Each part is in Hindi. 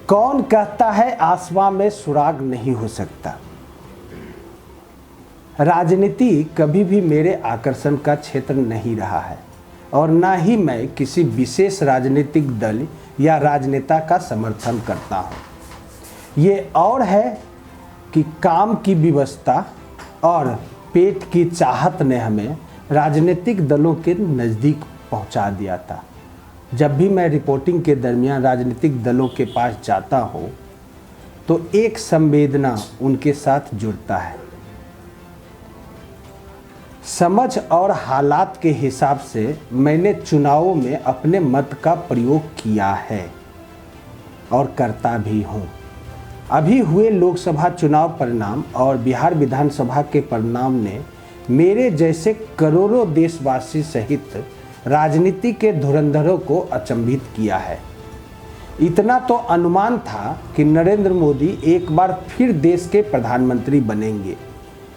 कौन कहता है आसमां में सुराग नहीं हो सकता। राजनीति कभी भी मेरे आकर्षण का क्षेत्र नहीं रहा है और ना ही मैं किसी विशेष राजनीतिक दल या राजनेता का समर्थन करता हूँ। ये और है कि काम की व्यवस्था और पेट की चाहत ने हमें राजनीतिक दलों के नज़दीक पहुँचा दिया था। जब भी मैं रिपोर्टिंग के दरमियान राजनीतिक दलों के पास जाता हूँ तो एक संवेदना उनके साथ जुड़ता है। समझ और हालात के हिसाब से मैंने चुनावों में अपने मत का प्रयोग किया है और करता भी हूँ। अभी हुए लोकसभा चुनाव परिणाम और बिहार विधानसभा के परिणाम ने मेरे जैसे करोड़ों देशवासी सहित राजनीति के धुरंधरों को अचंभित किया है। इतना तो अनुमान था कि नरेंद्र मोदी एक बार फिर देश के प्रधानमंत्री बनेंगे,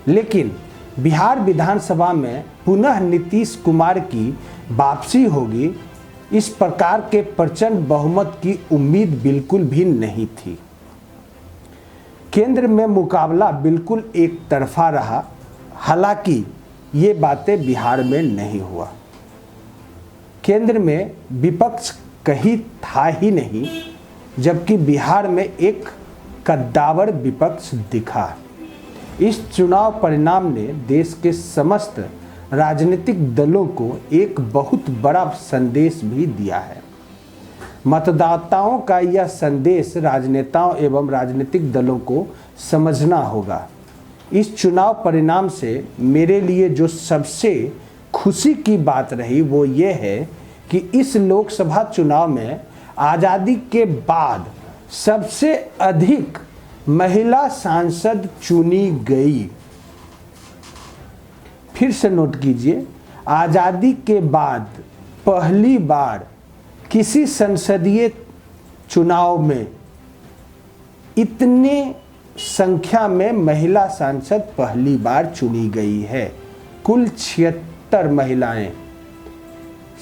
लेकिन बिहार विधानसभा में पुनः नीतीश कुमार की वापसी होगी, इस प्रकार के प्रचंड बहुमत की उम्मीद बिल्कुल भी नहीं थी। केंद्र में मुकाबला बिल्कुल एक तरफा रहा। हालांकि ये बातें बिहार में नहीं हुआ। केंद्र में विपक्ष कहीं था ही नहीं, जबकि बिहार में एक कद्दावर विपक्ष दिखा। इस चुनाव परिणाम ने देश के समस्त राजनीतिक दलों को एक बहुत बड़ा संदेश भी दिया है। मतदाताओं का यह संदेश राजनेताओं एवं राजनीतिक दलों को समझना होगा। इस चुनाव परिणाम से मेरे लिए जो सबसे खुशी की बात रही वो ये है कि इस लोकसभा चुनाव में आज़ादी के बाद सबसे अधिक महिला सांसद चुनी गई। फिर से नोट कीजिए, आज़ादी के बाद पहली बार किसी संसदीय चुनाव में इतने संख्या में महिला सांसद पहली बार चुनी गई है। कुल 76 महिलाएं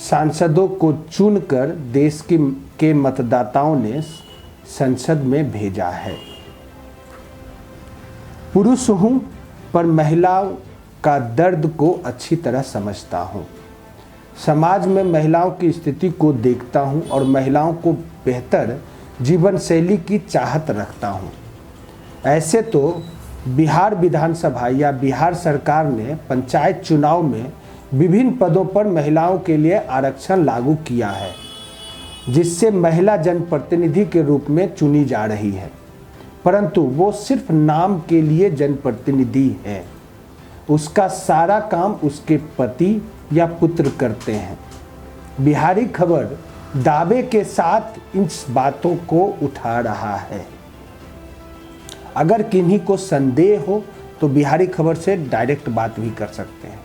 सांसदों को चुनकर देश के मतदाताओं ने संसद में भेजा है। पुरुष हूं पर महिलाओं का दर्द को अच्छी तरह समझता हूं। समाज में महिलाओं की स्थिति को देखता हूं और महिलाओं को बेहतर जीवन शैली की चाहत रखता हूं। ऐसे तो बिहार विधानसभा या बिहार सरकार ने पंचायत चुनाव में विभिन्न पदों पर महिलाओं के लिए आरक्षण लागू किया है, जिससे महिला जनप्रतिनिधि के रूप में चुनी जा रही है, परंतु वो सिर्फ नाम के लिए जनप्रतिनिधि है। उसका सारा काम उसके पति या पुत्र करते हैं। बिहारी खबर दावे के साथ इन बातों को उठा रहा है। अगर किन्हीं को संदेह हो तो बिहारी खबर से डायरेक्ट बात भी कर सकते हैं।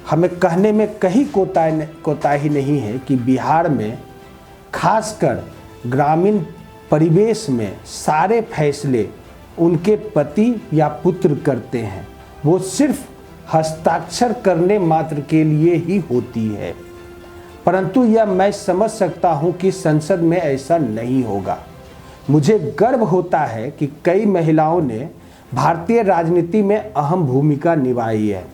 हमें कहने में कहीं कोताही नहीं है कि बिहार में खासकर ग्रामीण परिवेश में सारे फैसले उनके पति या पुत्र करते हैं। वो सिर्फ हस्ताक्षर करने मात्र के लिए ही होती है, परंतु यह मैं समझ सकता हूं कि संसद में ऐसा नहीं होगा। मुझे गर्व होता है कि कई महिलाओं ने भारतीय राजनीति में अहम भूमिका निभाई है।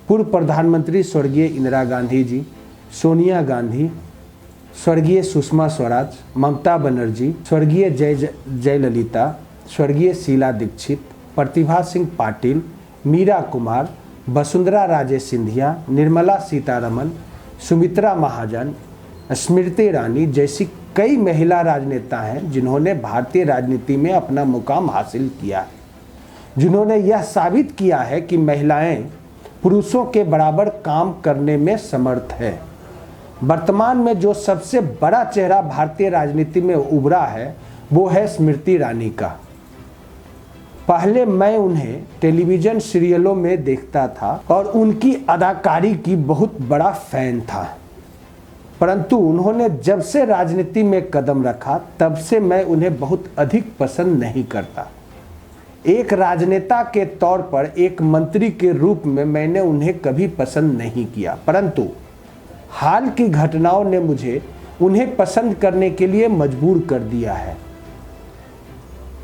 पूर्व प्रधानमंत्री स्वर्गीय इंदिरा गांधी जी, सोनिया गांधी, स्वर्गीय सुषमा स्वराज, ममता बनर्जी, स्वर्गीय जयललिता, स्वर्गीय शीला दीक्षित, प्रतिभा सिंह पाटिल, मीरा कुमार, वसुंधरा राजे सिंधिया, निर्मला सीतारमन, सुमित्रा महाजन, स्मृति ईरानी जैसी कई महिला राजनेता हैं जिन्होंने भारतीय राजनीति में अपना मुकाम हासिल किया है, जिन्होंने यह साबित किया है कि महिलाएं पुरुषों के बराबर काम करने में समर्थ है। वर्तमान में जो सबसे बड़ा चेहरा भारतीय राजनीति में उभरा है वो है स्मृति ईरानी का। पहले मैं उन्हें टेलीविज़न सीरियलों में देखता था और उनकी अदाकारी की बहुत बड़ा फैन था, परंतु उन्होंने जब से राजनीति में कदम रखा तब से मैं उन्हें बहुत अधिक पसंद नहीं करता। एक राजनेता के तौर पर, एक मंत्री के रूप में मैंने उन्हें कभी पसंद नहीं किया, परंतु हाल की घटनाओं ने मुझे उन्हें पसंद करने के लिए मजबूर कर दिया है।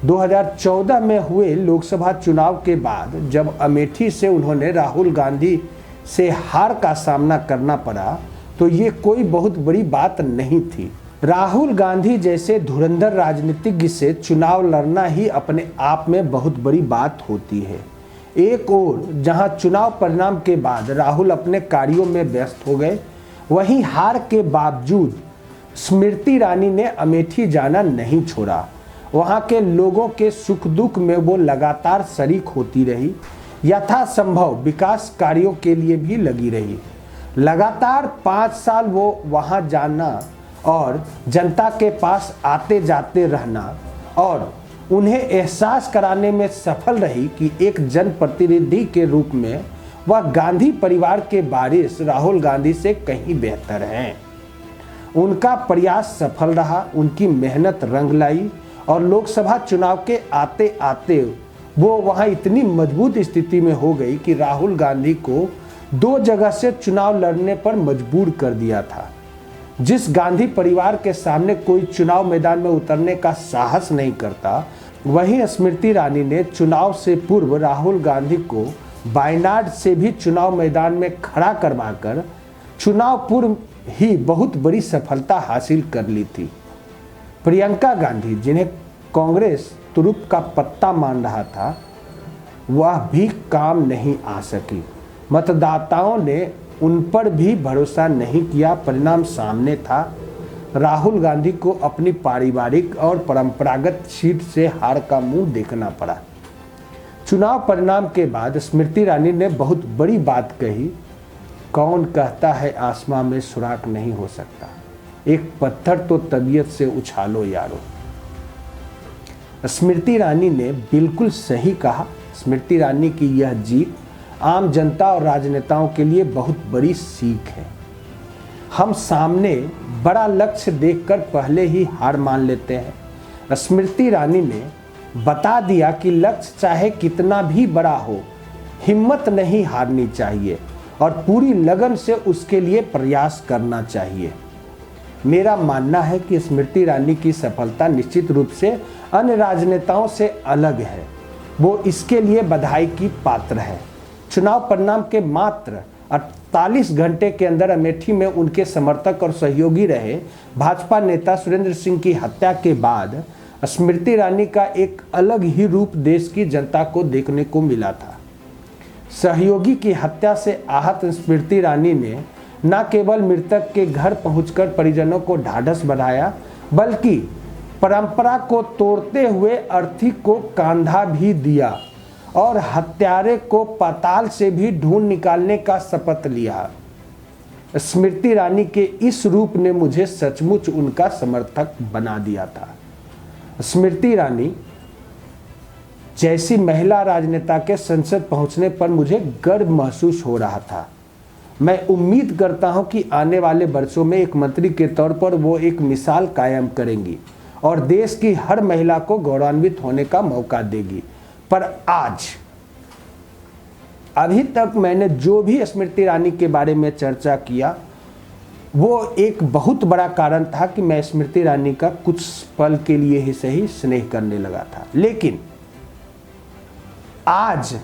2014 में हुए लोकसभा चुनाव के बाद जब अमेठी से उन्होंने राहुल गांधी से हार का सामना करना पड़ा तो ये कोई बहुत बड़ी बात नहीं थी। राहुल गांधी जैसे धुरंधर राजनीतिज्ञ से चुनाव लड़ना ही अपने आप में बहुत बड़ी बात होती है। एक ओर जहां चुनाव परिणाम के बाद राहुल अपने कार्यों में व्यस्त हो गए, वहीं हार के बावजूद स्मृति ईरानी ने अमेठी जाना नहीं छोड़ा। वहां के लोगों के सुख दुख में वो लगातार शरीक होती रही, यथासंभव विकास कार्यों के लिए भी लगी रही। लगातार 5 साल वो वहां जाना और जनता के पास आते जाते रहना और उन्हें एहसास कराने में सफल रही कि एक जनप्रतिनिधि के रूप में वह गांधी परिवार के वारिस राहुल गांधी से कहीं बेहतर हैं। उनका प्रयास सफल रहा, उनकी मेहनत रंग लाई और लोकसभा चुनाव के आते आते वो वहां इतनी मजबूत स्थिति में हो गई कि राहुल गांधी को 2 जगह से चुनाव लड़ने पर मजबूर कर दिया था। जिस गांधी परिवार के सामने कोई चुनाव मैदान में उतरने का साहस नहीं करता, वहीं स्मृति ईरानी ने चुनाव से पूर्व राहुल गांधी को वायनाड से भी चुनाव मैदान में खड़ा करवाकर चुनाव पूर्व ही बहुत बड़ी सफलता हासिल कर ली थी। प्रियंका गांधी, जिन्हें कांग्रेस तुरुप का पत्ता मान रहा था, वह भी काम नहीं आ सकी। मतदाताओं ने उन पर भी भरोसा नहीं किया। परिणाम सामने था, राहुल गांधी को अपनी पारिवारिक और परंपरागत सीट से हार का मुंह देखना पड़ा। चुनाव परिणाम के बाद स्मृति ईरानी ने बहुत बड़ी बात कही, कौन कहता है आसमां में सुराख नहीं हो सकता, एक पत्थर तो तबीयत से उछालो यारो। स्मृति ईरानी ने बिल्कुल सही कहा। स्मृति ईरानी की यह जीत आम जनता और राजनेताओं के लिए बहुत बड़ी सीख है। हम सामने बड़ा लक्ष्य देखकर पहले ही हार मान लेते हैं। स्मृति ईरानी ने बता दिया कि लक्ष्य चाहे कितना भी बड़ा हो, हिम्मत नहीं हारनी चाहिए और पूरी लगन से उसके लिए प्रयास करना चाहिए। मेरा मानना है कि स्मृति ईरानी की सफलता निश्चित रूप से अन्य राजनेताओं से अलग है। वो इसके लिए बधाई की पात्र है। चुनाव परिणाम के मात्र 48 घंटे के अंदर अमेठी में उनके समर्थक और सहयोगी रहे भाजपा नेता सुरेंद्र सिंह की हत्या के बाद स्मृति ईरानी का एक अलग ही रूप देश की जनता को देखने को मिला था। सहयोगी की हत्या से आहत स्मृति ईरानी ने न केवल मृतक के घर पहुंचकर परिजनों को ढाढ़स बढ़ाया, बल्कि परंपरा को तोड़ते हुए अर्थी को कांधा भी दिया और हत्यारे को पाताल से भी ढूंढ निकालने का शपथ लिया। स्मृति ईरानी के इस रूप ने मुझे सचमुच उनका समर्थक बना दिया था। स्मृति ईरानी जैसी महिला राजनेता के संसद पहुंचने पर मुझे गर्व महसूस हो रहा था। मैं उम्मीद करता हूं कि आने वाले वर्षों में एक मंत्री के तौर पर वो एक मिसाल कायम करेंगी और देश की हर महिला को गौरवान्वित होने का मौका देगी। पर आज अभी तक मैंने जो भी स्मृति ईरानी के बारे में चर्चा किया, वो एक बहुत बड़ा कारण था कि मैं स्मृति ईरानी का कुछ पल के लिए ही सही स्नेह करने लगा था। लेकिन आज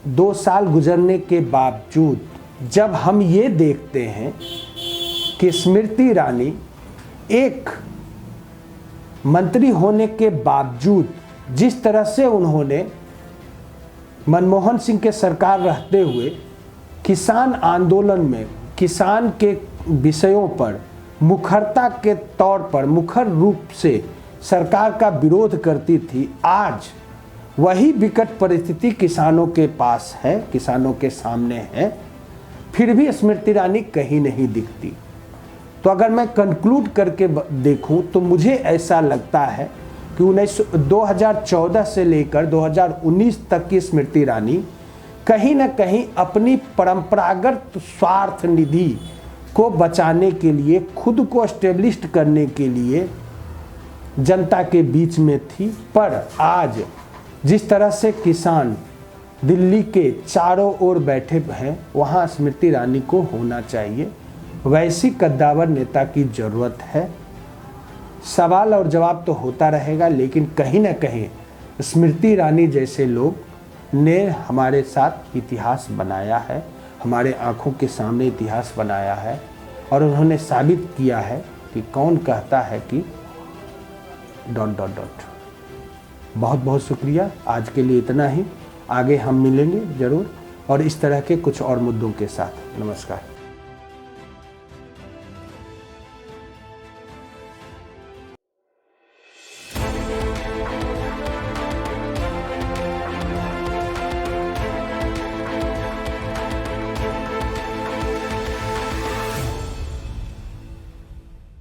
2 साल गुजरने के बावजूद जब हम ये देखते हैं कि स्मृति ईरानी एक मंत्री होने के बावजूद जिस तरह से उन्होंने मनमोहन सिंह के सरकार रहते हुए किसान आंदोलन में किसान के विषयों पर मुखरता के तौर पर मुखर रूप से सरकार का विरोध करती थी, आज वही विकट परिस्थिति किसानों के पास है, किसानों के सामने है, फिर भी स्मृति ईरानी कहीं नहीं दिखती। तो अगर मैं कंक्लूड करके देखूं तो मुझे ऐसा लगता है कि 2014 से लेकर 2019 तक की स्मृति ईरानी कहीं ना कहीं अपनी परंपरागत स्वार्थ निधि को बचाने के लिए, खुद को एस्टेब्लिश करने के लिए जनता के बीच में थी। पर आज जिस तरह से किसान दिल्ली के चारों ओर बैठे हैं, वहाँ स्मृति ईरानी को होना चाहिए वैसी कद्दावर नेता की जरूरत है। सवाल और जवाब तो होता रहेगा, लेकिन कहीं ना कहीं स्मृति ईरानी जैसे लोग ने हमारे साथ इतिहास बनाया है, हमारे आंखों के सामने इतिहास बनाया है, और उन्होंने साबित किया है कि कौन कहता है कि ... बहुत बहुत शुक्रिया। आज के लिए इतना ही। आगे हम मिलेंगे ज़रूर, और इस तरह के कुछ और मुद्दों के साथ। नमस्कार।